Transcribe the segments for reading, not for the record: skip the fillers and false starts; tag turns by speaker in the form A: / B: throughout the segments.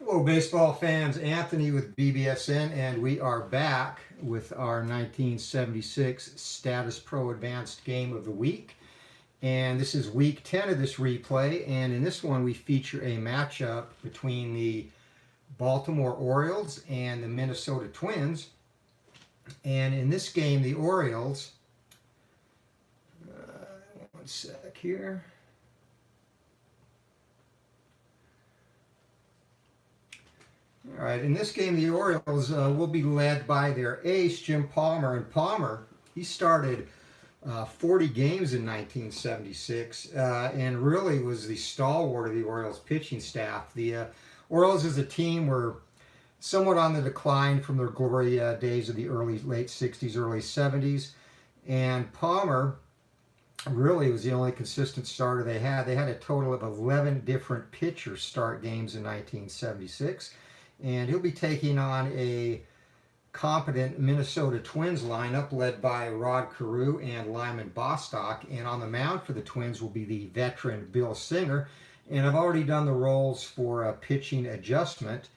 A: Hello, baseball fans. Anthony with BBSN, and we are back with our 1976 Status Pro Advanced Game of the Week. And this is week 10 of this replay, and in this one we feature a matchup between the Baltimore Orioles and the Minnesota Twins. And in this game, the Orioles, one sec here. All right, in this game, the Orioles will be led by their ace, Jim Palmer. And Palmer, he started 40 games in 1976 and really was the stalwart of the Orioles pitching staff. The Orioles as a team were somewhat on the decline from their glory days of the late 60s, early 70s. And Palmer really was the only consistent starter they had. They had a total of 11 different pitchers start games in 1976. And he'll be taking on a competent Minnesota Twins lineup led by Rod Carew and Lyman Bostock. And on the mound for the Twins will be the veteran Bill Singer. And I've already done the roles for a pitching adjustment.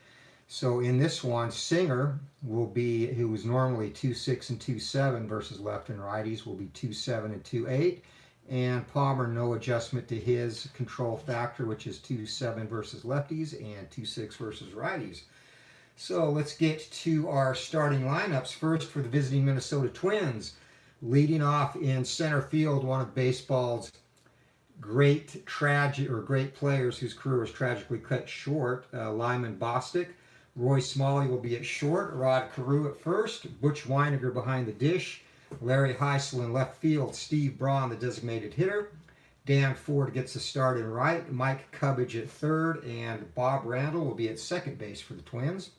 A: So in this one, Singer will be, who was normally 2.6 and 2.7 versus left and righties, will be 2.7 and 2.8. And Palmer, no adjustment to his control factor, which is 2.7 versus lefties and 2.6 versus righties. So let's get to our starting lineups. First, for the visiting Minnesota Twins, leading off in center field, one of baseball's great players whose career was tragically cut short, Lyman Bostock. Roy Smalley will be at short, Rod Carew at first, Butch Weiniger behind the dish, Larry Heisel in left field, Steve Braun, the designated hitter. Dan Ford gets the start in right, Mike Cubbage at third, and Bob Randall will be at second base for the Twins.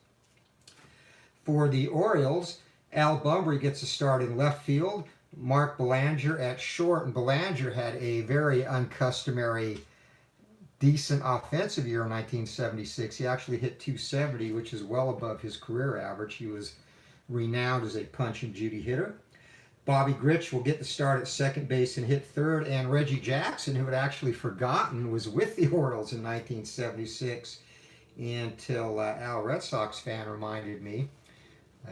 A: For the Orioles, Al Bumbry gets a start in left field, Mark Belanger at short, and Belanger had a very uncustomary, decent offensive year in 1976. He actually hit .270, which is well above his career average. He was renowned as a punch-and-judy hitter. Bobby Grich will get the start at second base and hit third, and Reggie Jackson, who had actually forgotten, was with the Orioles in 1976 until Al Red Sox fan reminded me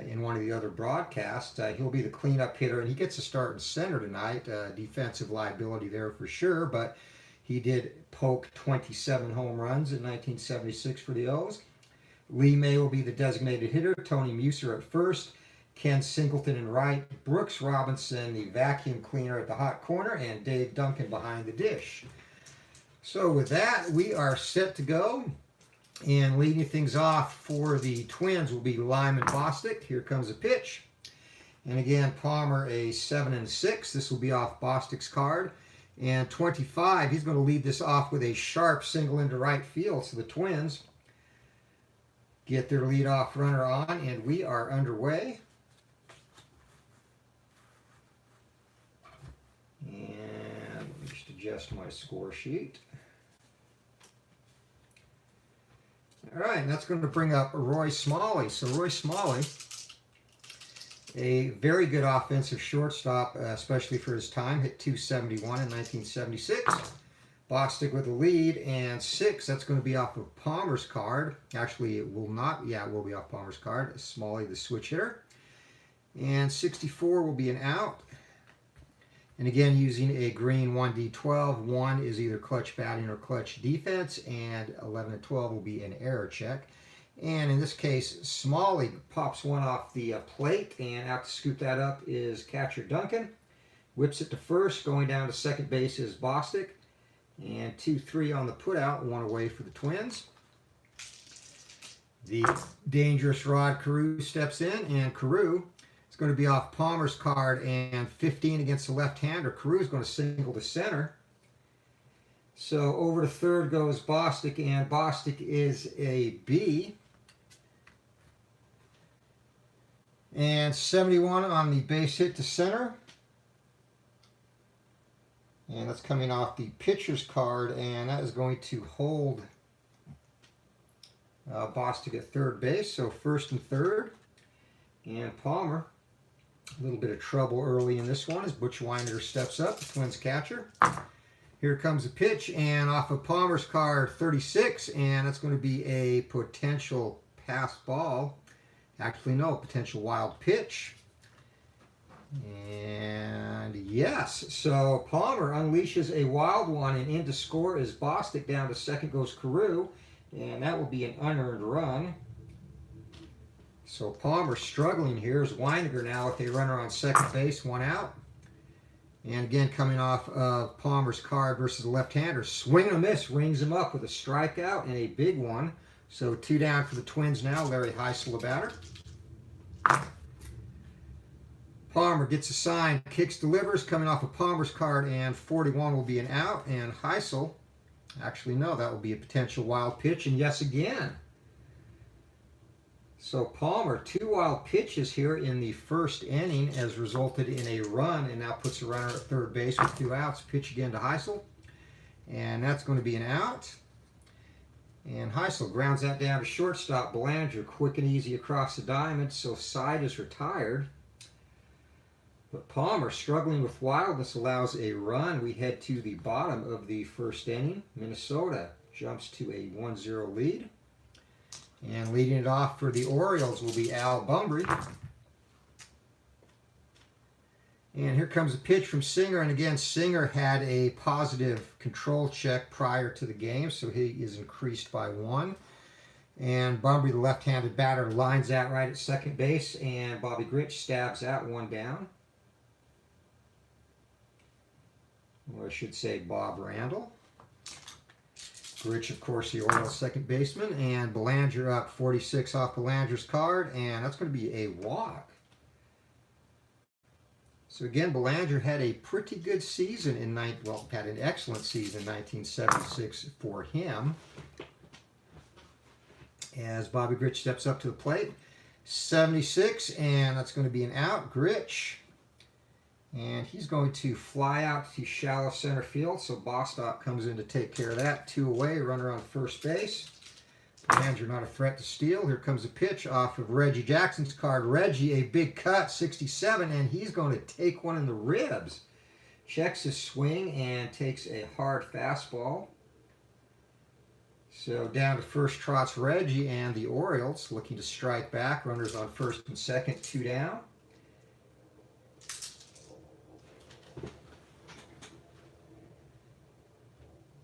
A: in one of the other broadcasts. He'll be the cleanup hitter, and he gets a start in center tonight. Defensive liability there for sure, but he did poke 27 home runs in 1976 for the O's. Lee May will be the designated hitter, Tony Muser at first, Ken Singleton in right, Brooks Robinson, the vacuum cleaner at the hot corner, and Dave Duncan behind the dish. So with that, we are set to go. And leading things off for the Twins will be Lyman Bostock. Here comes a pitch. And again, Palmer a 7 and 6. This will be off Bostock's card. And 25, he's going to lead this off with a sharp single into right field. So the Twins get their leadoff runner on, and we are underway. And let me just adjust my score sheet. All right, and that's going to bring up Roy Smalley. So Roy Smalley, a very good offensive shortstop, especially for his time, hit .271 in 1976. Bostock with the lead, and 6, that's going to be off of Palmer's card. Actually, it will not. Yeah, it will be off Palmer's card. Smalley, the switch hitter. And 64 will be an out. And again, using a green 1D12, 1 is either clutch batting or clutch defense, and 11 and 12 will be an error check. And in this case, Smalley pops one off the plate, and out to scoop that up is catcher Duncan. Whips it to first, going down to second base is Bostock. And 2-3 on the putout, 1 away for the Twins. The dangerous Rod Carew steps in, and Carew is going to be off Palmer's card, and 15 against the left-hander. Carew is going to single to center. So over to third goes Bostock, and Bostock is a B. And 71 on the base hit to center. And that's coming off the pitcher's card, and that is going to hold Bostock at third base. So first and third. And Palmer, a little bit of trouble early in this one as Butch Weiniger steps up, the Twins catcher. Here comes a pitch, and off of Palmer's card, 36, and that's going to be a potential pass ball. Actually, no, potential wild pitch. And yes, so Palmer unleashes a wild one, and in to score is Bostic. Down to second goes Carew, and that will be an unearned run. So Palmer struggling here. Is Weininger now with a runner on second base, one out. And again, coming off of Palmer's card versus the left-hander, swing and a miss, rings him up with a strikeout and a big one. So 2 down for the Twins now. Larry Heisel, the batter. Palmer gets a sign, kicks, delivers, coming off of Palmer's card, and 41 will be an out. And Heisel, actually no, that will be a potential wild pitch, and yes again. So Palmer, 2 wild pitches here in the first inning has resulted in a run, and now puts a runner at third base with 2 outs. Pitch again to Heisel, and that's going to be an out. And Heisel grounds that down to shortstop. Belanger quick and easy across the diamond, so side is retired. But Palmer, struggling with wildness, allows a run. We head to the bottom of the first inning. Minnesota jumps to a 1-0 lead. And leading it off for the Orioles will be Al Bumbry. And here comes a pitch from Singer. And again, Singer had a positive control check prior to the game, so he is increased by 1. And Bumbry, the left-handed batter, lines out right at second base. And Bobby Grich stabs out, 1 down. Or I should say Bob Randall. Grich, of course, the Orioles second baseman. And Belanger up 46 off Belanger's card. And that's going to be a walk. So again, Belanger had a pretty good season had an excellent season in 1976 for him. As Bobby Grich steps up to the plate. 76, and that's going to be an out. Grich. And he's going to fly out to shallow center field, so Bostock comes in to take care of that. 2 away, runner on first base. Belanger not a threat to steal. Here comes a pitch off of Reggie Jackson's card. Reggie, a big cut, 67, and he's going to take one in the ribs. Checks his swing and takes a hard fastball. So down to first trots Reggie, and the Orioles looking to strike back. Runners on first and second, 2 down.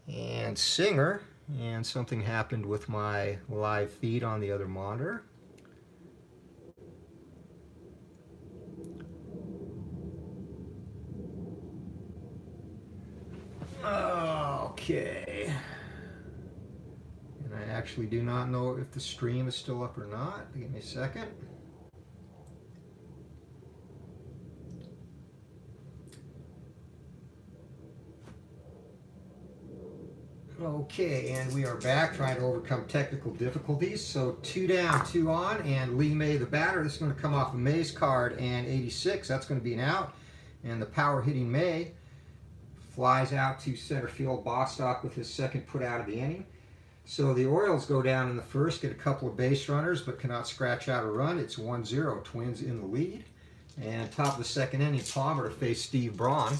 A: And Singer, and something happened with my live feed on the other monitor. Okay. And I actually do not know if the stream is still up or not. Give me a second. Okay, and we are back trying to overcome technical difficulties. So 2 down, 2 on, and Lee May, the batter. This is going to come off of May's card, and 86. That's going to be an out. And the power hitting May flies out to center field. Bostock with his second put out of the inning. So the Orioles go down in the first, get a couple of base runners, but cannot scratch out a run. It's 1-0. Twins in the lead. And top of the second inning, Palmer to face Steve Braun.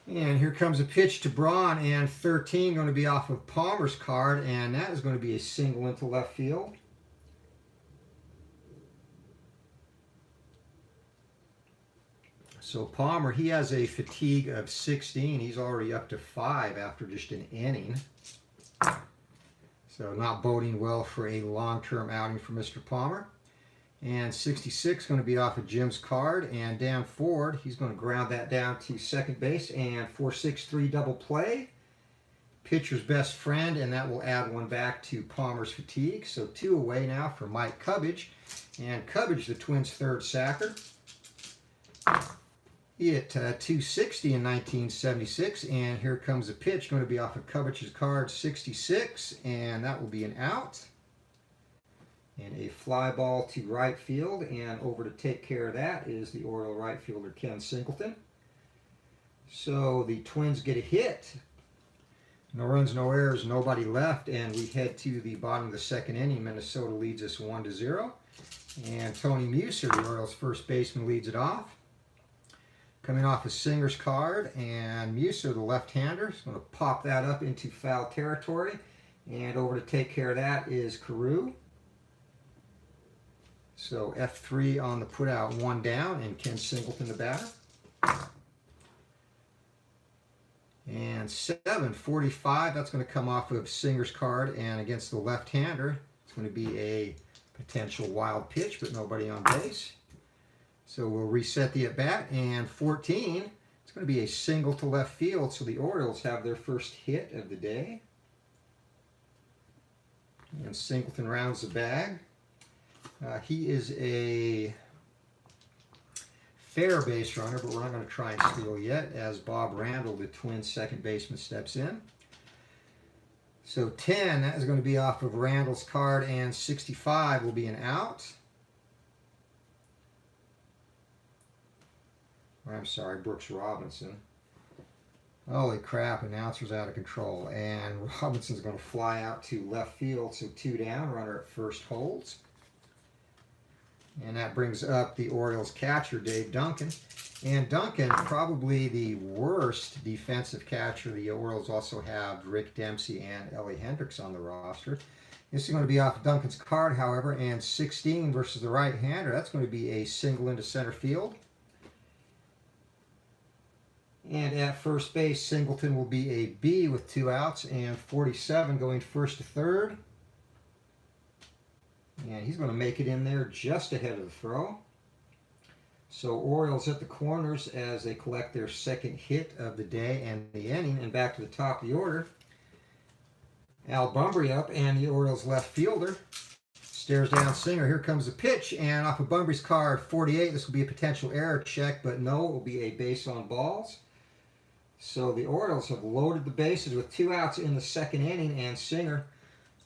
A: And here comes a pitch to Braun, and 13 going to be off of Palmer's card, and that is going to be a single into left field. So Palmer, he has a fatigue of 16. He's already up to 5 after just an inning. So not boding well for a long-term outing for Mr. Palmer. And 66 going to be off of Jim's card, and Dan Ford, he's going to ground that down to second base, and 4-6-3 double play. Pitcher's best friend, and that will add 1 back to Palmer's fatigue. So 2 away now for Mike Cubbage. And Cubbage, the Twins' third sacker. He hit 260 in 1976, and here comes a pitch going to be off of Cubbage's card, 66, and that will be an out. And a fly ball to right field, and over to take care of that is the Oriole right fielder Ken Singleton. So the Twins get a hit. No runs, no errors, nobody left, and we head to the bottom of the second inning. Minnesota leads us 1-0. And Tony Muser, the Orioles' first baseman, leads it off. Coming off a Singer's card, and Musso, the left-hander, is going to pop that up into foul territory. And over to take care of that is Carew. So F3 on the put out, 1 down, and Ken Singleton the batter. And 7:45, that's going to come off of Singer's card, and against the left-hander, it's going to be a potential wild pitch, but nobody on base. So we'll reset the at-bat, and 14, it's going to be a single to left field, so the Orioles have their first hit of the day. And Singleton rounds the bag. He is a fair base runner, but we're not going to try and steal yet, as Bob Randall, the Twins second baseman, steps in. So 10, that is going to be off of Randall's card, and 65 will be an out. I'm sorry, Brooks Robinson. Holy crap, announcer's out of control. And Robinson's going to fly out to left field, so 2 down, runner at first holds. And that brings up the Orioles catcher, Dave Duncan. And Duncan, probably the worst defensive catcher. The Orioles also have Rick Dempsey and Ellie Hendricks on the roster. This is going to be off Duncan's card, however, and 16 versus the right-hander. That's going to be a single into center field. And at first base, Singleton will be a B with 2 outs, and 47 going first to third. And he's going to make it in there just ahead of the throw. So Orioles at the corners as they collect their second hit of the day and the inning. And back to the top of the order, Al Bunbury up, and the Orioles left fielder stares down Singer. Here comes the pitch, and off of Bunbury's card, 48. This will be a potential error check, but no, it will be a base on balls. So the Orioles have loaded the bases with 2 outs in the second inning, and Singer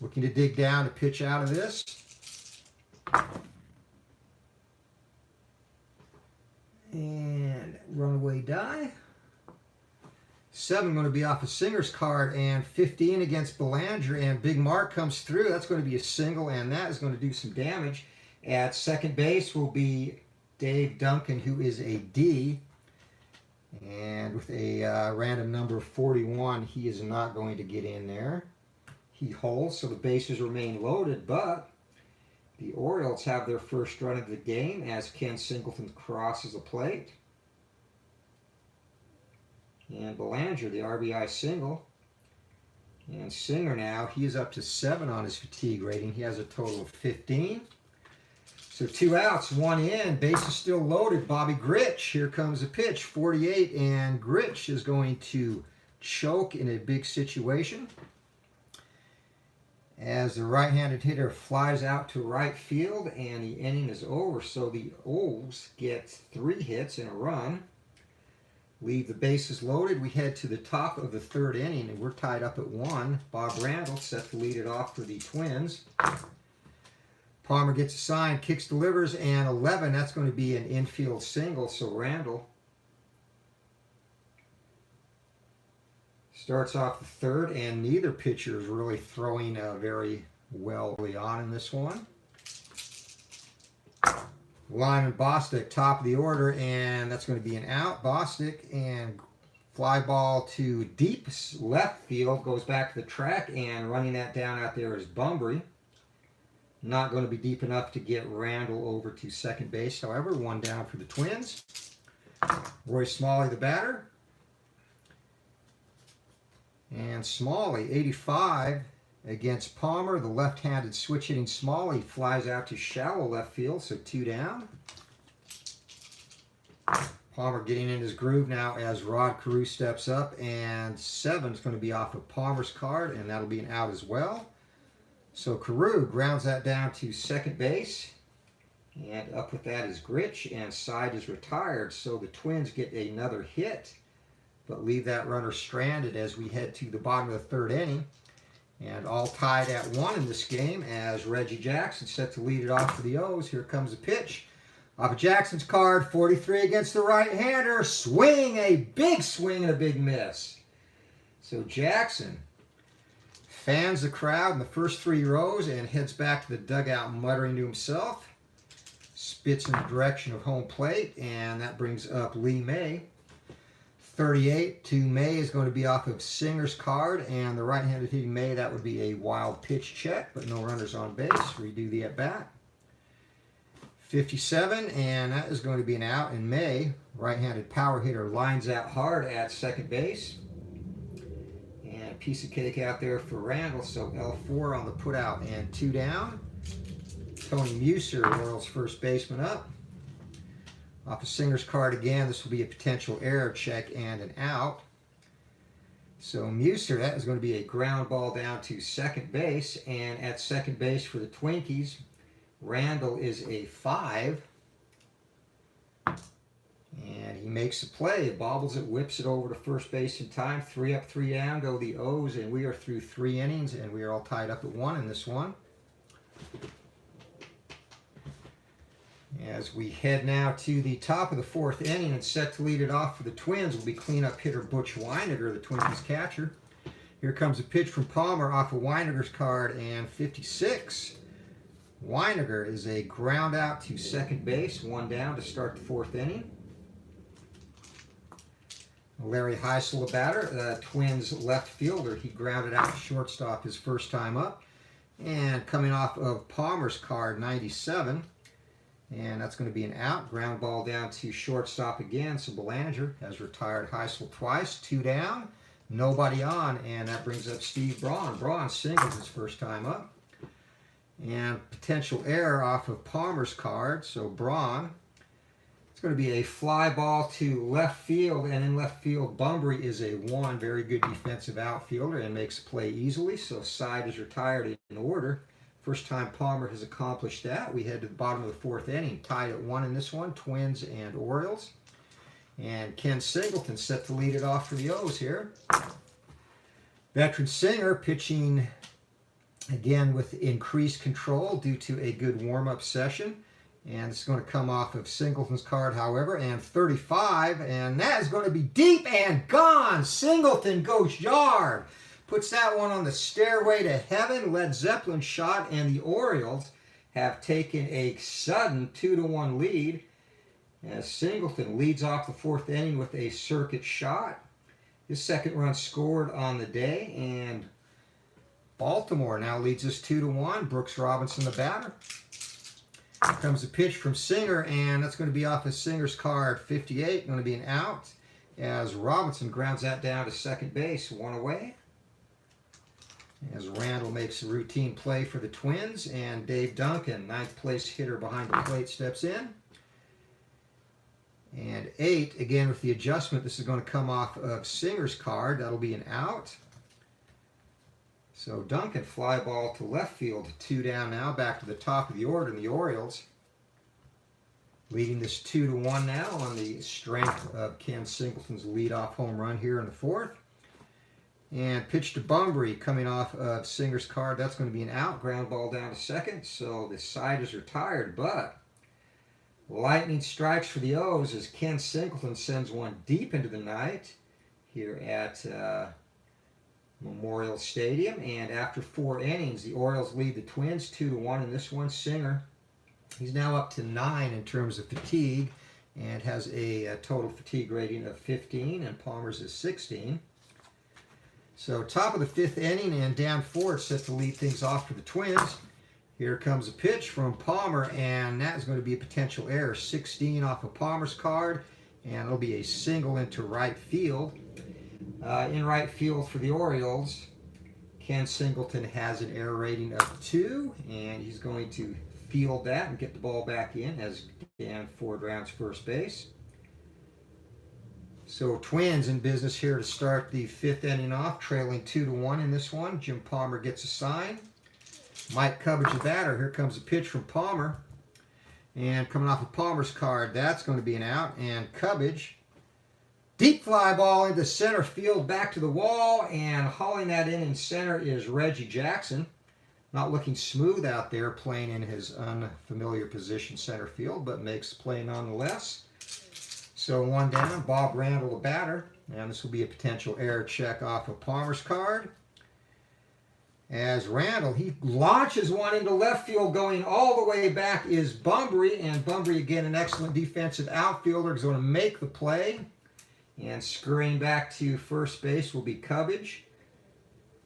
A: looking to dig down to pitch out of this. And runaway die. 7 going to be off of Singer's card, and 15 against Belanger, and Big Mark comes through. That's going to be a single, and that is going to do some damage. At second base will be Dave Duncan, who is a D. And with a random number 41, he is not going to get in there. He holds, so the bases remain loaded, but the Orioles have their first run of the game as Ken Singleton crosses the plate. And Belanger, the RBI single. And Singer now, he is up to 7 on his fatigue rating. He has a total of 15. So 2 outs, 1 in, base is still loaded. Bobby Grich, here comes the pitch, 48, and Grich is going to choke in a big situation as the right-handed hitter flies out to right field, and the inning is over. So the O's get 3 hits and a run. Leave the bases loaded. We head to the top of the third inning, and we're tied up at 1. Bob Randall set to lead it off for the Twins. Palmer gets a sign, kicks, delivers, and 11. That's going to be an infield single. So Randall starts off the third, and neither pitcher is really throwing very well early on in this one. Lyman Bostic, top of the order, and that's going to be an out. Bostic, and fly ball to deep left field, goes back to the track, and running that down out there is Bunbury. Not going to be deep enough to get Randall over to second base, however. 1 down for the Twins. Roy Smalley, the batter. And Smalley, 85 against Palmer. The left-handed switch-hitting Smalley flies out to shallow left field, so 2 down. Palmer getting in his groove now as Rod Carew steps up, and 7 is going to be off of Palmer's card, and that'll be an out as well. So Carew grounds that down to second base, and up with that is Grich, and Side is retired. So the Twins get another hit, but leave that runner stranded as we head to the bottom of the third inning. And all tied at 1 in this game as Reggie Jackson set to lead it off for the O's. Here comes the pitch. Off of Jackson's card, 43 against the right-hander. Swing, a big swing and a big miss. So Jackson fans the crowd in the first 3 rows and heads back to the dugout muttering to himself. spits in the direction of home plate, and that brings up Lee May. 38 to May is going to be off of Singer's card, and the right-handed hitting May, that would be a wild pitch check, but no runners on base. Redo the at-bat. 57, and that is going to be an out in May. Right-handed power hitter lines out hard at second base. And a piece of cake out there for Randall, so L4 on the put out and 2 down. Tony Muser, Orioles first baseman, up. Off of Singer's card again, this will be a potential error check and an out. So Muser, that is going to be a ground ball down to second base. And at second base for the Twinkies, Randall is a 5. And he makes the play, bobbles it, whips it over to first base in time. 3 up, 3 down, go the O's, and we are through 3 innings, and we are all tied up at 1 in this one. As we head now to the top of the 4th inning and set to lead it off for the Twins will be cleanup hitter Butch Weiniger, the Twinkies catcher. Here comes a pitch from Palmer off of Weiniger's card, and 56. Weiniger is a ground out to second base, 1 down to start the 4th inning. Larry Heisel, the batter, the Twins left fielder. He grounded out to shortstop his first time up. And coming off of Palmer's card, 97. And that's going to be an out. Ground ball down to shortstop again. So Belanger has retired Heisel twice. 2 down. Nobody on. And that brings up Steve Braun. Braun singles his first time up. And potential error off of Palmer's card. So Braun. It's going to be a fly ball to left field. And in left field, Bunbury is a 1. Very good defensive outfielder and makes the play easily. So side is retired in order. First time Palmer has accomplished that. We head to the bottom of the 4th inning, tied at 1 in this one, Twins and Orioles. And Ken Singleton set to lead it off for the O's here. Veteran Singer pitching again with increased control due to a good warm-up session. And it's going to come off of Singleton's card, however, and 35. And that is going to be deep and gone. Singleton goes yard. Puts that one on the stairway to heaven. Led Zeppelin shot, and the Orioles have taken a sudden 2-1 lead as Singleton leads off the 4th inning with a circuit shot. His second run scored on the day, and Baltimore now leads us 2-1. Brooks Robinson, the batter. Here comes a pitch from Singer, and that's going to be off of Singer's card, 58. Going to be an out as Robinson grounds that down to second base, 1 away. As Randall makes a routine play for the Twins, and Dave Duncan, 9th place hitter behind the plate, steps in. And 8, again with the adjustment, this is going to come off of Singer's card. That'll be an out. So Duncan, fly ball to left field, 2 down now, back to the top of the order, and the Orioles leading this 2-1 now on the strength of Ken Singleton's leadoff home run here in the 4th. And pitch to Bunbury coming off of Singer's card. That's going to be an out. Ground ball down to second. So the side is retired. But lightning strikes for the O's as Ken Singleton sends one deep into the night here at Memorial Stadium. And after 4 innings, the Orioles lead the Twins 2-1 in this one. Singer, he's now up to 9 in terms of fatigue and has a total fatigue rating of 15, and Palmer's is 16. So top of the 5th inning and down 4, set to lead things off for the Twins. Here comes a pitch from Palmer, and that is going to be a potential error. 16 off of Palmer's card, and it'll be a single into right field. In right field for the Orioles, Ken Singleton has an error rating of 2, and he's going to field that and get the ball back in as Dan Ford rounds first base. So Twins in business here to start the 5th inning off, trailing 2-1 in this one. Jim Palmer gets a sign. Mike Cubbage, the batter. Here comes a pitch from Palmer. And coming off of Palmer's card, that's going to be an out. And Cubbage, deep fly ball into center field, back to the wall. And hauling that in center is Reggie Jackson. Not looking smooth out there, playing in his unfamiliar position center field, but makes the play nonetheless. So 1 down, Bob Randall, the batter. And this will be a potential error check off of Palmer's card. As Randall, he launches one into left field. Going all the way back is Bunbury, and Bunbury, again, an excellent defensive outfielder, is going to make the play. And scurrying back to first base will be Cubbage.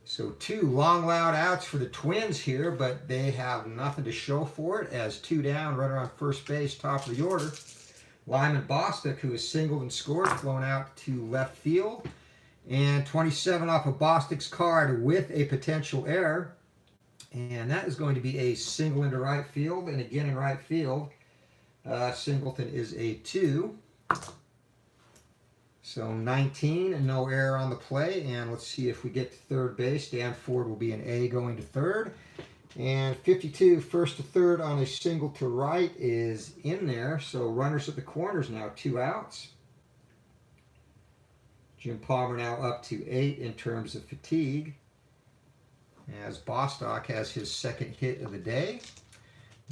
A: So 2 long, loud outs for the Twins here, but they have nothing to show for it, as 2 down, runner on first base, top of the order. Lyman Bostic, who has singled and scored, flown out to left field. And 27 off of Bostic's card with a potential error. And that is going to be a single into right field. And again in right field, Singleton is a 2. So 19 and no error on the play. And let's see if we get to third base. Dan Ford will be an A going to third. And 52 first to third on a single to right is in there. So runners at the corners now, 2 outs. Jim Palmer now up to 8 in terms of fatigue, as Bostock has his second hit of the day.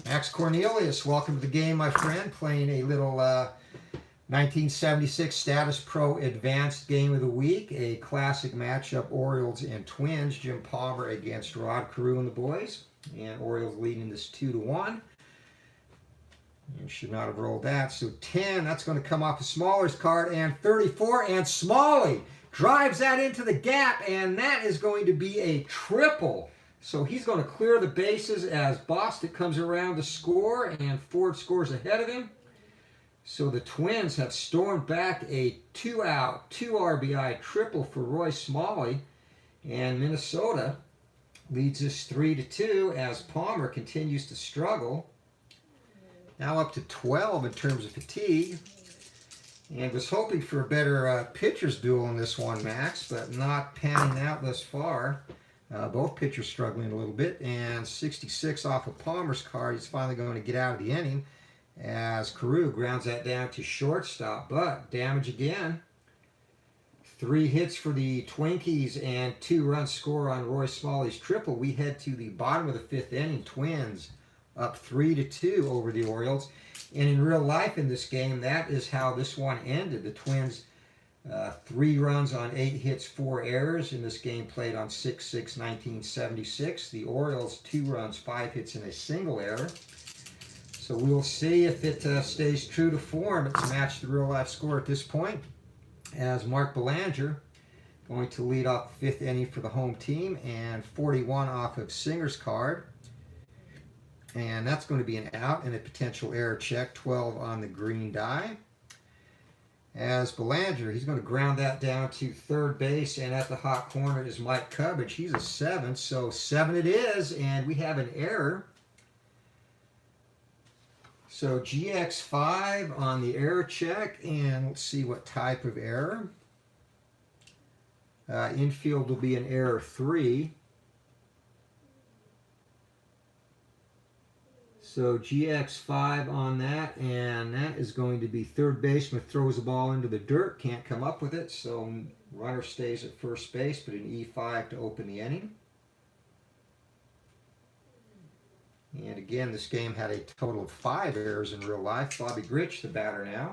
A: Max Cornelius, welcome to the game, my friend, playing a little 1976 Status Pro Advanced Game of the Week, a classic matchup, Orioles and Twins. Jim Palmer against Rod Carew and the boys, and Orioles leading this 2-1. You should not have rolled that. So 10, that's going to come off of Smaller's card, and 34, and Smalley drives that into the gap, and that is going to be a triple. So he's going to clear the bases as Bostic comes around to score, and Ford scores ahead of him. So the Twins have stormed back a 2-out, 2 RBI triple for Roy Smalley, and Minnesota leads us 3-2 as Palmer continues to struggle. Now up to 12 in terms of fatigue. And was hoping for a better pitcher's duel in this one, Max, but not panning out thus far. Both pitchers struggling a little bit. And 66 off of Palmer's card. He's finally going to get out of the inning as Carew grounds that down to shortstop. But damage again. 3 hits for the Twinkies and 2-run score on Roy Smalley's triple. We head to the bottom of the 5th inning. Twins up 3-2 over the Orioles. And in real life in this game, that is how this one ended. The Twins, 3 runs on 8 hits, 4 errors. In this game played on 6/6/1976. The Orioles, 2 runs, 5 hits, and a single error. So we'll see if it stays true to form. It's matched the real life score at this point, as Mark Belanger going to lead off the 5th inning for the home team, and 41 off of Singer's card. And that's going to be an out and a potential error check, 12 on the green die. As Belanger, he's going to ground that down to third base, and at the hot corner is Mike Cubbage. He's a 7, so 7 it is, and we have an error. So GX5 on the error check, and let's see what type of error. Infield will be an error 3. So GX5 on that, and that is going to be third baseman throws the ball into the dirt, can't come up with it, so runner stays at first base, but an E5 to open the inning. And again, this game had a total of 5 errors in real life. Bobby Grich, the batter now.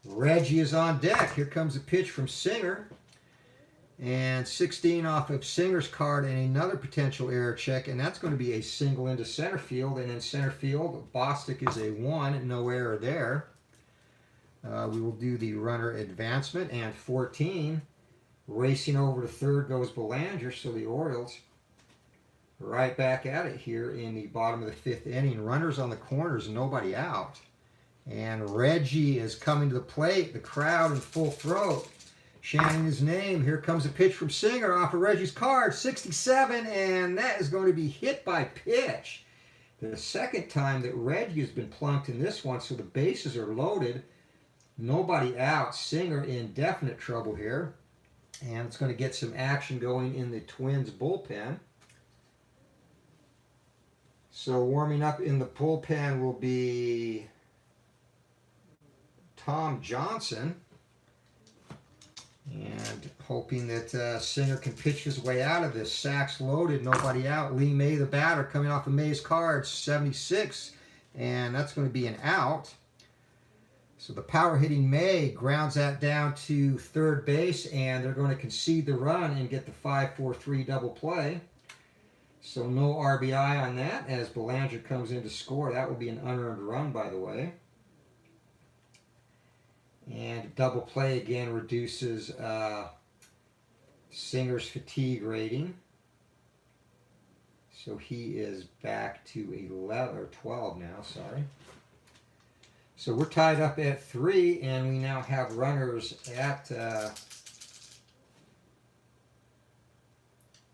A: Reggie is on deck. Here comes a pitch from Singer. And 16 off of Singer's card, and another potential error check, and that's going to be a single into center field. And in center field, Bostic is a 1, no error there. We will do the runner advancement, and 14. Racing over to third goes Belanger, so the Orioles right back at it here in the bottom of the 5th inning. Runners on the corners, nobody out. And Reggie is coming to the plate, the crowd in full throat, chanting his name. Here comes a pitch from Singer off of Reggie's card, 67, and that is going to be hit by pitch. The second time that Reggie has been plunked in this one, so the bases are loaded. Nobody out. Singer in definite trouble here. And it's going to get some action going in the Twins bullpen. So warming up in the bullpen will be Tom Johnson. And hoping that Singer can pitch his way out of this. Sacks loaded, nobody out. Lee May, the batter, coming off of May's card, 76. And that's going to be an out. So the power hitting May grounds that down to third base, and they're going to concede the run and get the 5-4-3 double play. So no RBI on that as Belanger comes in to score. That will be an unearned run, by the way. And double play again reduces Singer's fatigue rating. So he is back to 11 or 12 now, sorry. So we're tied up at 3, and we now have runners at a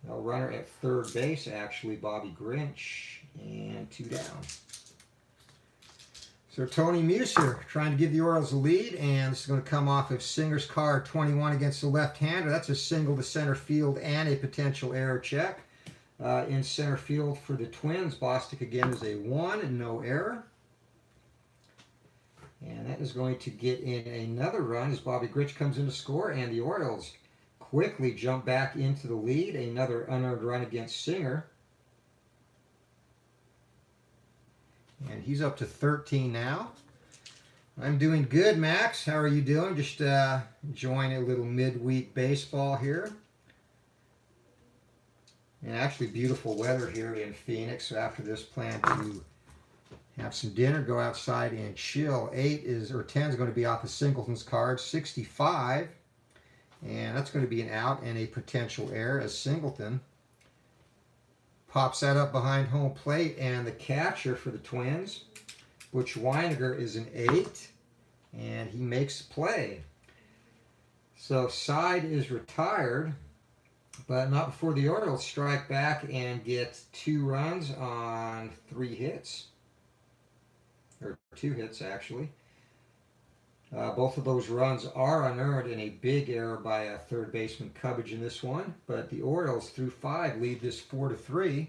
A: runner at third base, actually, Bobby Grinch, and 2 down. So Tony Muser trying to give the Orioles a lead, and this is going to come off of Singer's card 21 against the left-hander. That's a single to center field and a potential error check. In center field for the Twins, Bostic again is a 1 and no error. And that is going to get in another run as Bobby Grinch comes in to score, and the Orioles quickly jump back into the lead. Another unearned run against Singer. And he's up to 13 now. I'm doing good, Max. How are you doing? Just enjoying a little midweek baseball here. And actually beautiful weather here in Phoenix. So after this, plan to have some dinner, go outside and chill. 10 is going to be off of Singleton's card, 65. And that's going to be an out and a potential error as Singleton pops that up behind home plate, and the catcher for the Twins, Butch Weiniger, is an 8, and he makes the play. So Side is retired, but not before the Orioles strike back and get 2 runs on 3 hits. Or 2 hits, actually. Both of those runs are unearned, and a big error by third baseman Cubbage in this one. But the Orioles, through 5, lead this 4-3.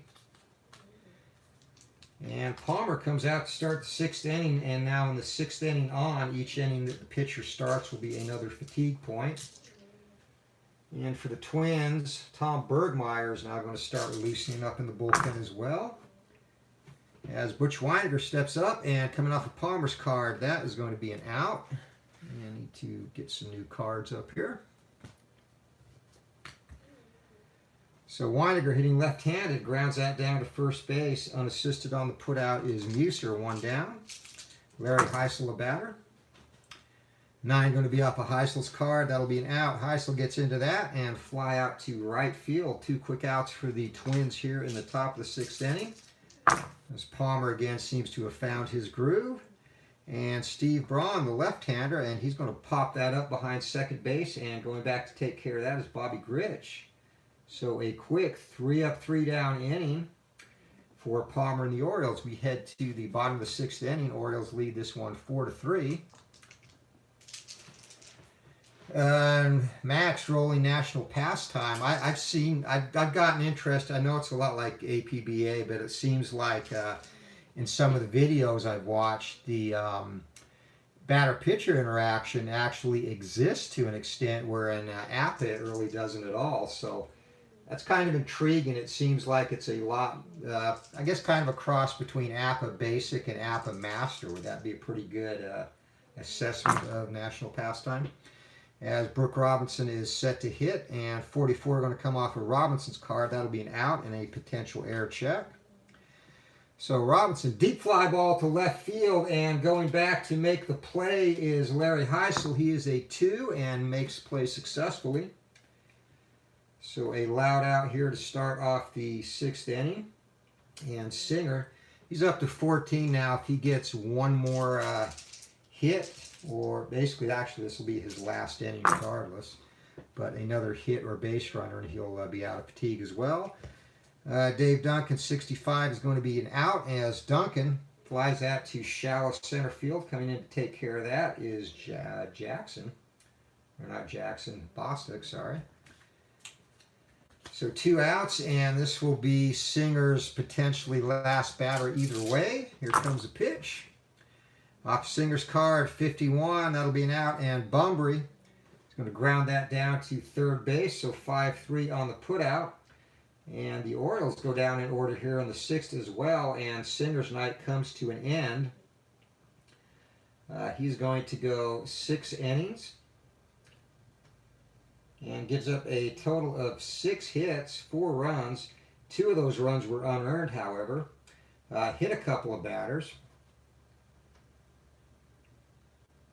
A: And Palmer comes out to start the 6th inning, and now in the 6th inning on, each inning that the pitcher starts will be another fatigue point. And for the Twins, Tom Bergmeyer is now going to start loosening up in the bullpen as well. As Butch Weiniger steps up, and coming off of Palmer's card, that is going to be an out. And I need to get some new cards up here. So Weiniger, hitting left-handed, grounds that down to first base. Unassisted on the putout is Muser, 1 down. Larry Heisel, a batter. 9 going to be off of Heisel's card. That'll be an out. Heisel gets into that and fly out to right field. 2 quick outs for the Twins here in the top of the 6th inning. As Palmer again seems to have found his groove. And Steve Braun, the left-hander, and he's going to pop that up behind second base, and going back to take care of that is Bobby Grinch. So a quick 3-up, 3-down inning for Palmer and the Orioles. We head to the bottom of the 6th inning. Orioles lead this one 4-3. Max, rolling national pastime. I've gotten interest. I know it's a lot like APBA, but it seems like in some of the videos I've watched, the batter-pitcher interaction actually exists to an extent where in APA it really doesn't at all. So that's kind of intriguing. It seems like it's a lot, I guess, kind of a cross between APA Basic and APA Master. Would that be a pretty good assessment of national pastime? As Brooke Robinson is set to hit, and 44 going to come off of Robinson's card. That'll be an out and a potential error check. So Robinson, deep fly ball to left field, and going back to make the play is Larry Heisel. He is a 2 and makes play successfully. So a loud out here to start off the 6th inning. And Singer, he's up to 14 now. If he gets one more hit, or basically, actually, this will be his last inning regardless, but another hit or base runner, and he'll be out of fatigue as well. Dave Duncan, 65, is going to be an out as Duncan flies that to shallow center field. Coming in to take care of that is Jackson. Or not Jackson, Bostic, sorry. So 2 outs, and this will be Singer's potentially last batter either way. Here comes the pitch. Off Singer's card, 51, that'll be an out, and Bumbry is going to ground that down to third base, so 5-3 on the putout. And the Orioles go down in order here on the 6th as well, and Singer's night comes to an end. He's going to go 6 innings and gives up a total of 6 hits, 4 runs. 2 of those runs were unearned, however. Hit a couple of batters.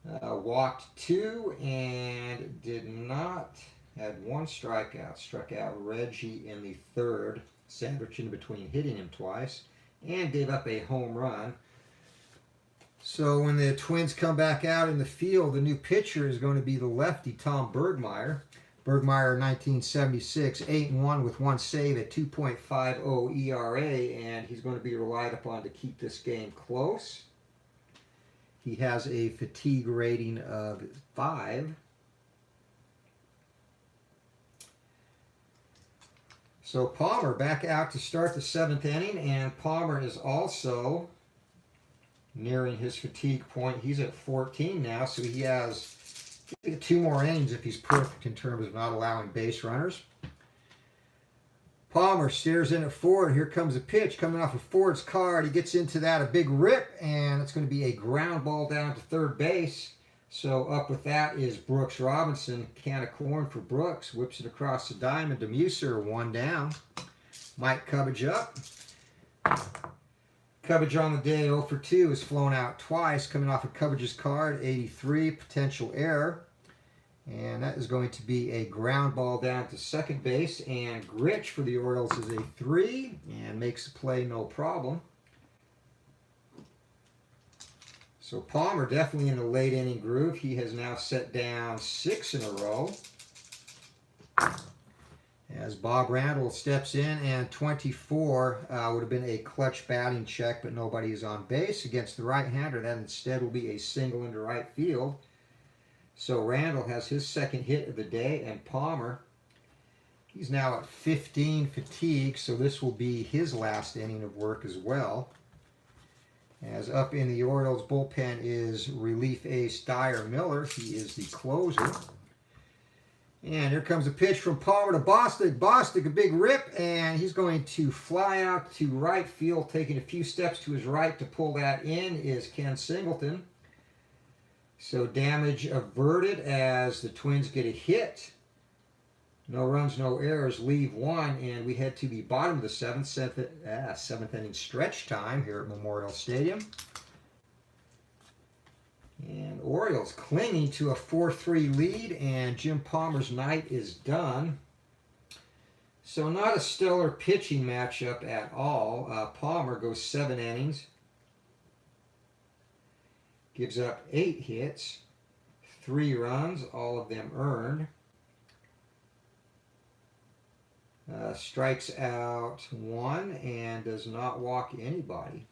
A: Walked 2 and did not, had 1 strikeout. Struck out Reggie in the 3rd, sandwiched in between hitting him twice, and gave up a home run. So when the Twins come back out in the field, the new pitcher is going to be the lefty Tom Bergmeyer. Bergmeyer, 1976, 8-1 with 1 save at 2.50 ERA, and he's going to be relied upon to keep this game close. He has a fatigue rating of 5. So Palmer back out to start the 7th inning, and Palmer is also nearing his fatigue point. He's at 14 now, so he has 2 more innings if he's perfect in terms of not allowing base runners. Palmer stares in at Ford. Here comes a pitch coming off of Ford's card. He gets into that, a big rip, and it's going to be a ground ball down to 3rd base. So up with that is Brooks Robinson. Can of corn for Brooks. Whips it across the diamond to Muser. 1 down. Mike Cubbage up. Cubbage on the day 0 for 2 is flown out twice, coming off of Cubbage's card, 83, potential error. And that is going to be a ground ball down to 2nd base. And Gritch for the Orioles is a 3 and makes the play no problem. So Palmer definitely in the late inning groove. He has now set down 6 in a row. As Bob Randall steps in, and 24 would have been a clutch batting check, but nobody is on base against the right-hander. That instead will be a single into right field. So Randall has his 2nd hit of the day, and Palmer, he's now at 15 fatigue, so this will be his last inning of work as well. As up in the Orioles bullpen is relief ace Dyer Miller. He is the closer. And here comes a pitch from Palmer to Bostic. Bostic, a big rip, and he's going to fly out to right field. Taking a few steps to his right to pull that in is Ken Singleton. So damage averted as the Twins get a hit. No runs, no errors, leave 1, and we head to the bottom of the 7th inning stretch time here at Memorial Stadium. And Orioles clinging to a 4-3 lead, and Jim Palmer's night is done. So not a stellar pitching matchup at all. Palmer goes 7 innings, gives up 8 hits, 3 runs, all of them earned. Strikes out 1 and does not walk anybody.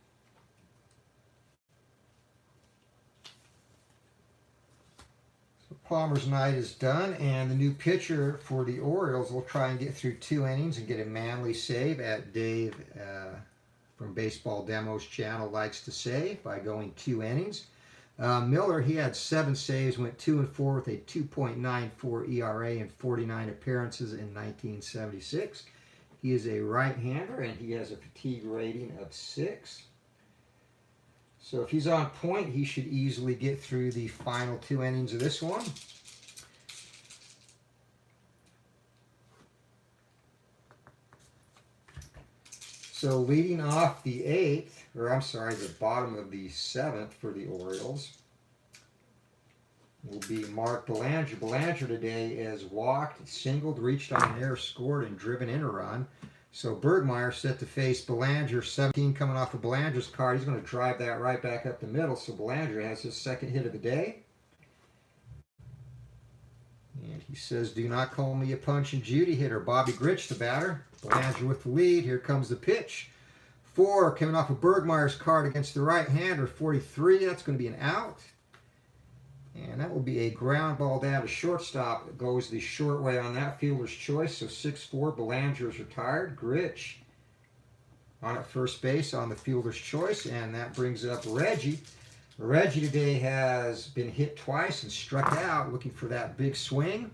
A: So Palmer's night is done, and the new pitcher for the Orioles will try and get through 2 innings and get a manly save, at Dave from Baseball Demos channel likes to say, by going 2 innings. Miller, he had 7 saves, went 2-4 with a 2.94 ERA and 49 appearances in 1976. He is a right-hander, and he has a fatigue rating of 6. So if he's on point, he should easily get through the final 2 innings of this one. So leading off the 8th, the bottom of the 7th for the Orioles will be Mark Belanger. Belanger today is walked, singled, reached on an error, scored, and driven in a run. So Bergmeyer set to face Belanger, 17 coming off of Belanger's card. He's going to drive that right back up the middle. So Belanger has his 2nd hit of the day. And he says, "Do not call me a Punch and Judy hitter." Bobby Gritch, the batter. Belanger with the lead. Here comes the pitch. 4 coming off of Bergmeyer's card against the right-hander, 43. That's going to be an out. And that will be a ground ball down to shortstop. It goes the short way on that, fielder's choice. So 6-4, Belanger is retired. Gritch on at first base on the fielder's choice. And that brings up Reggie. Reggie today has been hit twice and struck out, looking for that big swing.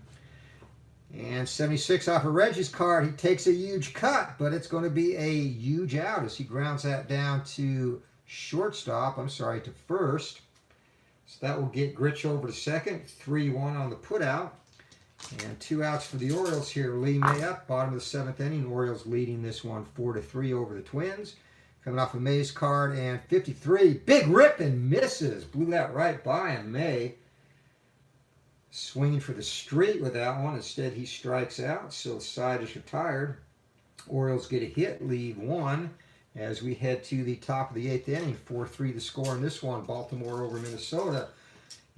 A: And 76 off of Reggie's card. He takes a huge cut, but it's going to be a huge out as he grounds that down to to first. So that will get Gritch over to second. 3-1 on the putout. And 2 outs for the Orioles here. Lee May up, bottom of the 7th inning. Orioles leading this one 4-3 over the Twins. Coming off a May's card, and 53. Big rip and misses. Blew that right by him. May swinging for the street with that one. Instead, he strikes out, so the side is retired. Orioles get a hit, leave 1 as we head to the top of the 8th inning. 4-3 the score in this one. Baltimore over Minnesota.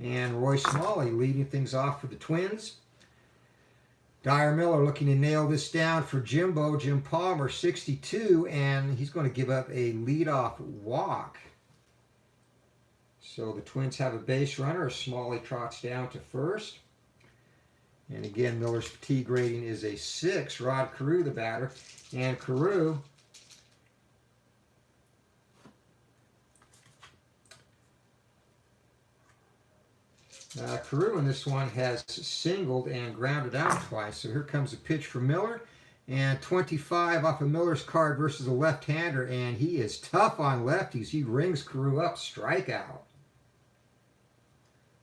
A: And Roy Smalley leading things off for the Twins. Dyer Miller looking to nail this down for Jimbo. Jim Palmer, 62, and he's going to give up a leadoff walk. So the Twins have a base runner. Smalley trots down to first. And again, Miller's fatigue rating is a 6. Rod Carew, the batter. And Carew Carew in this one has singled and grounded out twice. So here comes a pitch for Miller. And 25 off of Miller's card versus a left-hander. And he is tough on lefties. He rings Carew up, strikeout.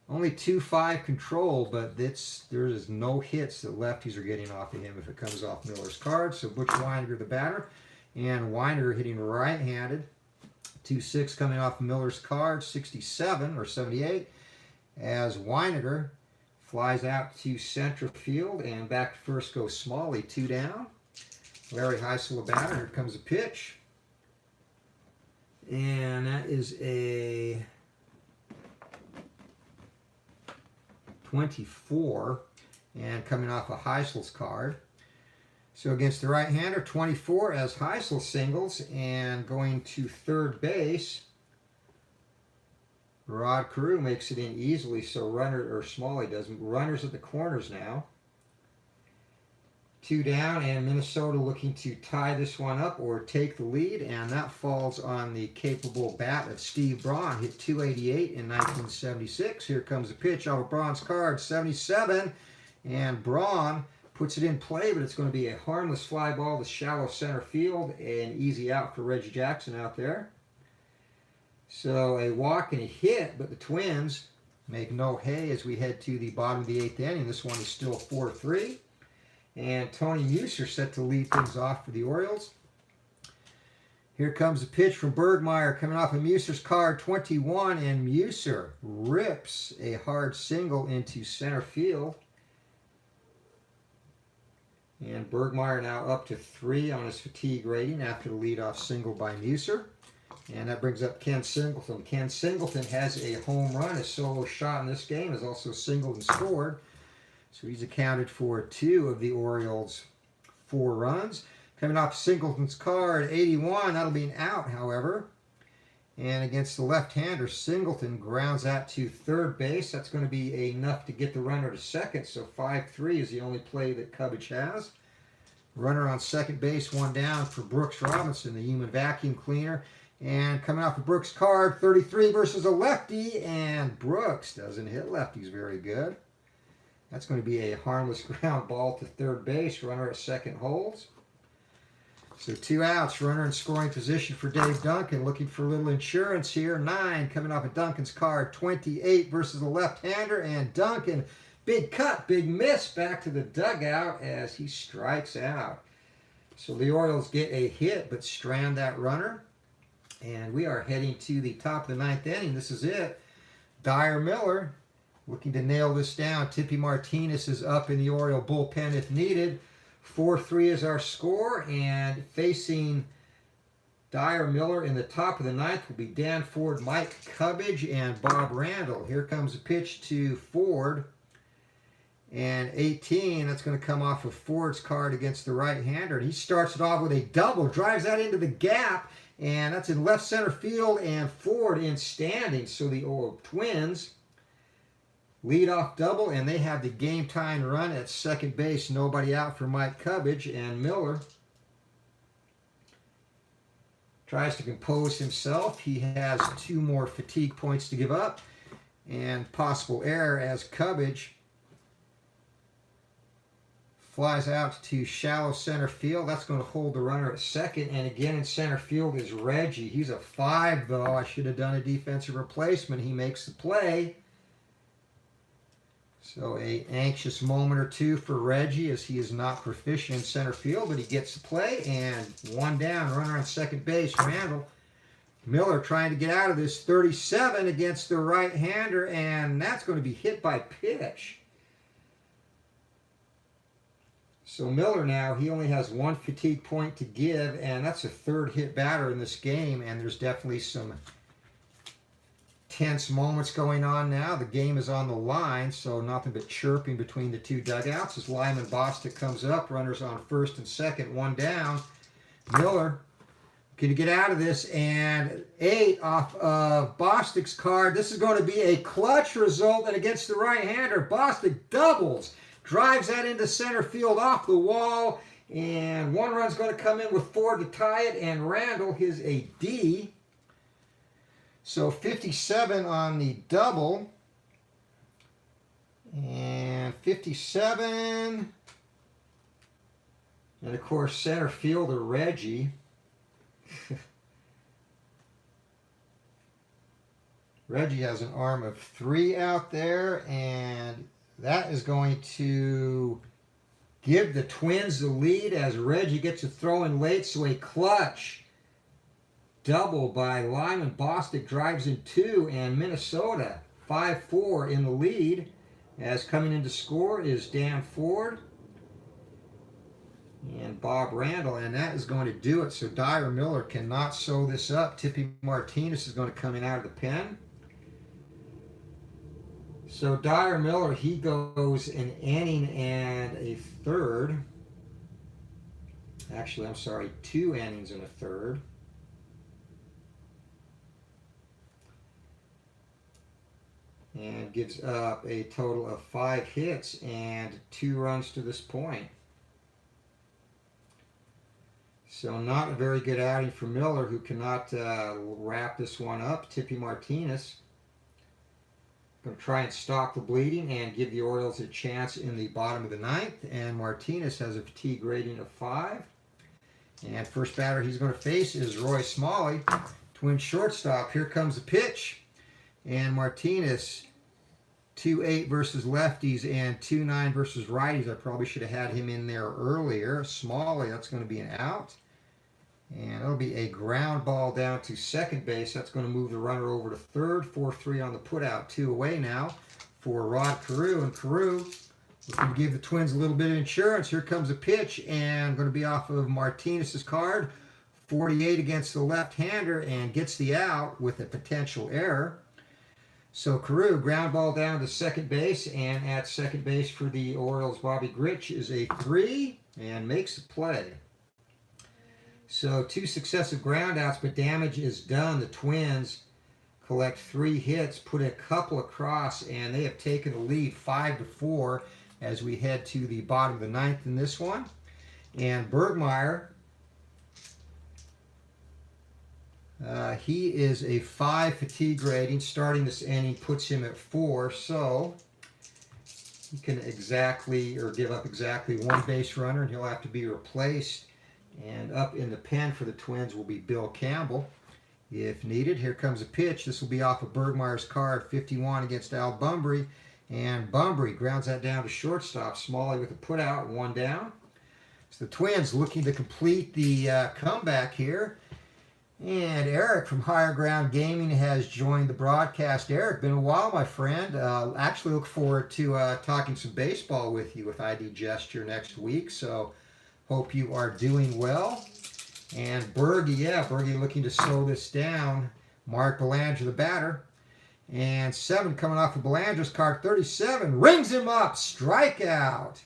A: Only 2-5 control, but there is no hits that lefties are getting off of him if it comes off Miller's card. So Butch Weininger, the batter. And Weininger hitting right-handed. 2-6 coming off Miller's card, 67 or 78. As Weininger flies out to center field, and back to first goes Smalley, 2 down. Larry Heisel, a batter. Here comes a pitch. And that is a 24, and coming off of Heisel's card. So against the right-hander, 24 as Heisel singles, and going to third base, Rod Carew makes it in easily, so Smalley doesn't. Runners at the corners now. 2 down, and Minnesota looking to tie this one up or take the lead, and that falls on the capable bat of Steve Braun. Hit 288 in 1976. Here comes a pitch off of Braun's card, 77, and Braun puts it in play, but it's going to be a harmless fly ball to shallow center field, and easy out for Reggie Jackson out there. So a walk and a hit, but the Twins make no hay as we head to the bottom of the 8th inning. This one is still 4-3. And Tony Muser set to lead things off for the Orioles. Here comes a pitch from Bergmeyer coming off of Muser's card, 21, and Muser rips a hard single into center field. And Bergmeyer now up to 3 on his fatigue rating after the leadoff single by Muser. And that brings up Ken Singleton. Ken Singleton has a home run. His solo shot in this game is also singled and scored. So he's accounted for 2 of the Orioles' 4 runs. Coming off Singleton's card, 81. That'll be an out, however. And against the left-hander, Singleton grounds out to third base. That's going to be enough to get the runner to second. So 5-3 is the only play that Cubbage has. Runner on second base, 1 down for Brooks Robinson, the human vacuum cleaner. And coming off of Brooks' card, 33 versus a lefty, and Brooks doesn't hit lefties very good. That's going to be a harmless ground ball to third base. Runner at second holds. So 2 outs, runner in scoring position for Dave Duncan, looking for a little insurance here. 9 coming off of Duncan's card, 28 versus a left-hander, and Duncan, big cut, big miss, back to the dugout as he strikes out. So the Orioles get a hit, but strand that runner. And we are heading to the top of the 9th inning. This is it. Dyer Miller looking to nail this down. Tippy Martinez is up in the Oriole bullpen if needed. 4-3 is our score. And facing Dyer Miller in the top of the 9th will be Dan Ford, Mike Cubbage, and Bob Randall. Here comes a pitch to Ford. And 18, that's going to come off of Ford's card against the right-hander. And he starts it off with a double, drives that into the gap. And that's in left center field, and Ford in standing. So the Twins lead off double, and they have the game time run at second base. Nobody out for Mike Cubbage, and Miller tries to compose himself. He has 2 more fatigue points to give up, and possible error as Cubbage flies out to shallow center field. That's going to hold the runner at second. And again in center field is Reggie. He's a 5, though. I should have done a defensive replacement. He makes the play. So a anxious moment or two for Reggie, as he is not proficient in center field, but he gets the play. And one down, runner on second base, Randall. Miller trying to get out of this, 37 against the right-hander, and that's going to be hit by pitch. So Miller now, he only has one fatigue point to give, and that's a third hit batter in this game, and there's definitely some tense moments going on now. The game is on the line, so nothing but chirping between the two dugouts as Lyman Bostic comes up. Runners on first and second, one down. Miller can you get out of this? And 8 off of Bostic's card. This is going to be a clutch result, and against the right-hander, Bostic doubles. Drives that into center field off the wall, and one run's going to come in with 4 to tie it, and Randall, his a D. So 57 on the double, and 57, and of course center fielder Reggie. Reggie has an arm of 3 out there, and that is going to give the Twins the lead as Reggie gets a throw in late. So a clutch double by Lyman Bostic drives in 2, and Minnesota 5-4 in the lead, as coming in to score is Dan Ford and Bob Randall, and that is going to do it. So Dyer Miller cannot sew this up. Tippy Martinez is going to come in out of the pen. So Dyer Miller, he goes an inning and a third. Actually, I'm sorry, 2 innings and a third. And gives up a total of 5 hits and 2 runs to this point. So not a very good outing for Miller, who cannot wrap this one up. Tippy Martinez going to try and stop the bleeding and give the Orioles a chance in the bottom of the 9th. And Martinez has a fatigue rating of 5. And first batter he's going to face is Roy Smalley, Twin shortstop. Here comes the pitch. And Martinez, 2-8 versus lefties and 2-9 versus righties. I probably should have had him in there earlier. Smalley, that's going to be an out. And it'll be a ground ball down to second base. That's going to move the runner over to third. 4-3 on the putout. 2 away now for Rod Carew. And Carew looking to give the Twins a little bit of insurance. Here comes a pitch, and going to be off of Martinez's card. 48 against the left-hander, and gets the out with a potential error. So Carew, ground ball down to second base, and at second base for the Orioles, Bobby Grich is a 3 and makes the play. So 2 successive groundouts, but damage is done. The Twins collect 3 hits, put a couple across, and they have taken the lead 5-4 as we head to the bottom of the 9th in this one. And Bergmeyer, he is a 5 fatigue rating. Starting this inning puts him at 4, so he can give up exactly 1 base runner, and he'll have to be replaced. And up in the pen for the Twins will be Bill Campbell if needed. Here comes a pitch. This will be off of Bergmeyer's card, 51 against Al Bunbury. And Bunbury grounds that down to shortstop. Smalley with a putout, 1 down. So the Twins looking to complete the comeback here. And Eric from Higher Ground Gaming has joined the broadcast. Eric, been a while, my friend. Actually look forward to talking some baseball with you with ID Gesture next week. So hope you are doing well. And Bergie looking to slow this down. Mark Belanger, the batter. And 7 coming off of Belanger's card, 37, rings him up, strikeout.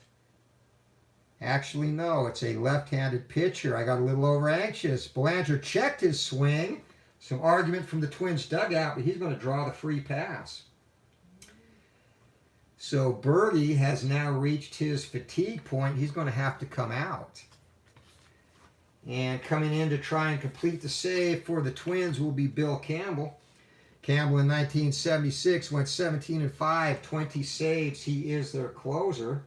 A: Actually, no, it's a left-handed pitcher. I got a little over anxious. Belanger checked his swing. Some argument from the Twins dugout, but he's going to draw the free pass. So Bergie has now reached his fatigue point. He's going to have to come out. And coming in to try and complete the save for the Twins will be Bill Campbell. Campbell in 1976 went 17-5, 20 saves. He is their closer.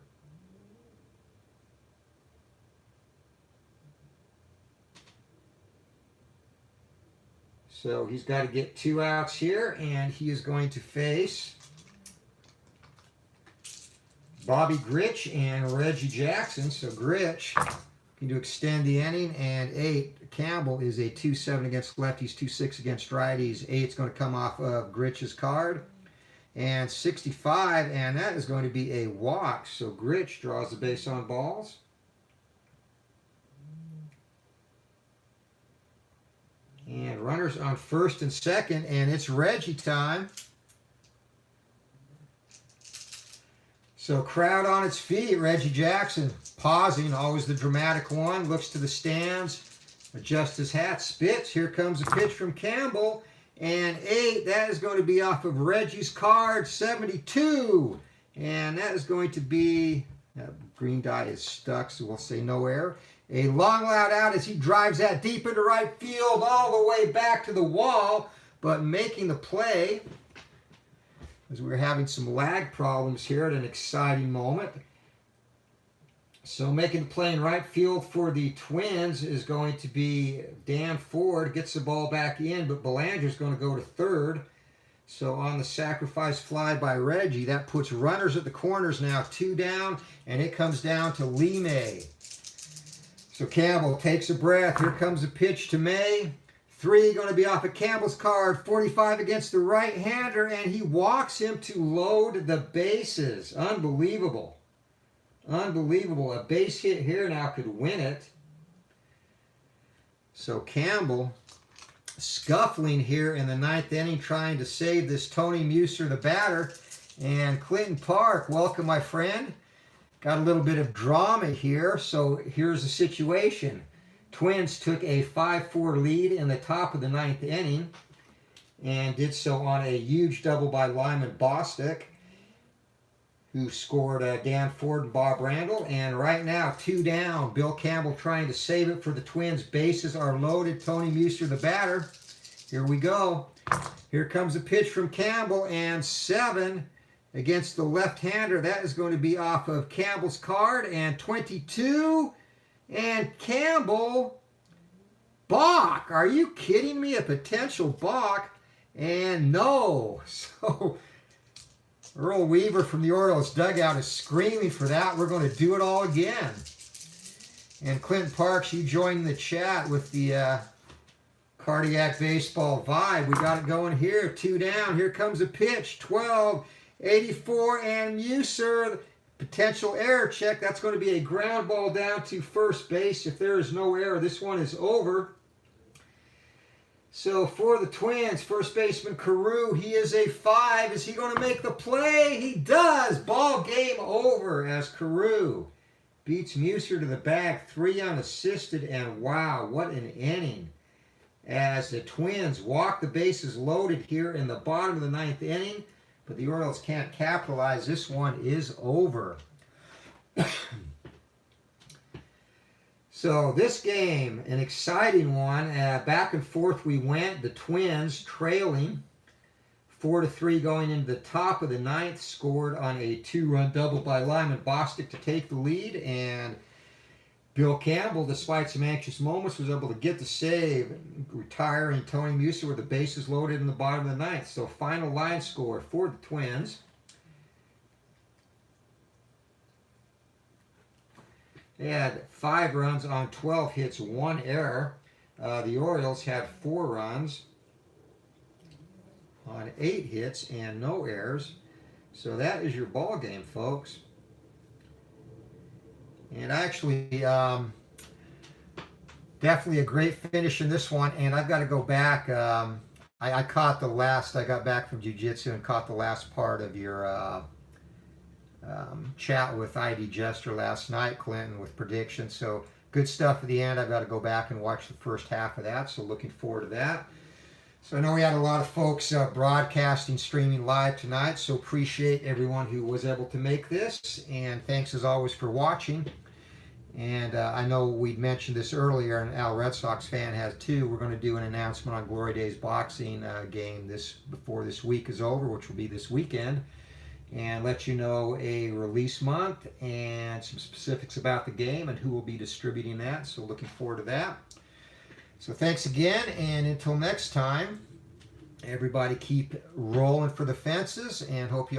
A: So he's got to get 2 outs here, and he is going to face Bobby Grich and Reggie Jackson. So Grich can to extend the inning, and 8. Campbell is a 2-7 against lefties, 2-6 against righties. 8's going to come off of Grich's card. And 65, and that is going to be a walk. So Grich draws the base on balls. And runners on first and second, and it's Reggie time. So crowd on its feet. Reggie Jackson pausing, always the dramatic one, looks to the stands, adjusts his hat, spits. Here comes a pitch from Campbell, and 8, that is going to be off of Reggie's card, 72. And that is going to be, green dye is stuck, so we'll say no error. A long loud out as he drives that deep into right field, all the way back to the wall, but making the play, as we're having some lag problems here at an exciting moment. So making the play in right field for the Twins is going to be Dan Ford. Gets the ball back in, but Belanger's going to go to third. So on the sacrifice fly by Reggie, that puts runners at the corners now, 2 down, and it comes down to Lee May. So Campbell takes a breath. Here comes a pitch to May. 3 going to be off of Campbell's card. 45 against the right-hander, and he walks him to load the bases. Unbelievable. Unbelievable. A base hit here now could win it. So Campbell scuffling here in the 9th inning, trying to save this Tony Muser, the batter. And Clinton Park, welcome, my friend. Got a little bit of drama here, so here's the situation. Twins took a 5-4 lead in the top of the 9th inning and did so on a huge double by Lyman Bostic, who scored Dan Ford and Bob Randall. And right now, 2 down. Bill Campbell trying to save it for the Twins. Bases are loaded. Tony Muser, the batter. Here we go. Here comes a pitch from Campbell, and 7 against the left-hander. That is going to be off of Campbell's card, and 22, and Campbell, balk. Are you kidding me? A potential balk, and no. So Earl Weaver from the Orioles dugout is screaming for that. We're going to do it all again. And Clinton Parks, you joined the chat with the cardiac baseball vibe. We got it going here. 2 down. Here comes a pitch. 12. 84, and Muser, potential error check. That's going to be a ground ball down to first base. If there is no error, this one is over. So for the Twins, first baseman Carew, he is a 5. Is he going to make the play? He does. Ball game over as Carew beats Muser to the bag, 3 unassisted, and wow, what an inning. As the Twins walk the bases loaded here in the bottom of the 9th inning. But the Orioles can't capitalize. This one is over. So this game, an exciting one. Back and forth we went. The Twins trailing 4-3 going into the top of the 9th. Scored on a 2-run double by Lyman Bostic to take the lead. And Bill Campbell, despite some anxious moments, was able to get the save, retiring Tony Muser with the bases loaded in the bottom of the 9th. So final line score for the Twins. They had 5 runs on 12 hits, 1 error. The Orioles had 4 runs on 8 hits and no errors. So that is your ball game, folks. And actually, definitely a great finish in this one. And I've got to go back. I caught the last, I got back from jiu-jitsu and caught the last part of your chat with ID Jester last night, Clinton, with predictions. So good stuff at the end. I've got to go back and watch the first half of that. So looking forward to that. So I know we had a lot of folks broadcasting, streaming live tonight. So appreciate everyone who was able to make this. And thanks as always for watching. And I know we'd mentioned this earlier, and Al Red Sox fan has too. We're going to do an announcement on Glory Days boxing game before this week is over, which will be this weekend, and let you know a release month and some specifics about the game and who will be distributing that. So looking forward to that. So thanks again, and until next time, everybody keep rolling for the fences, and hope you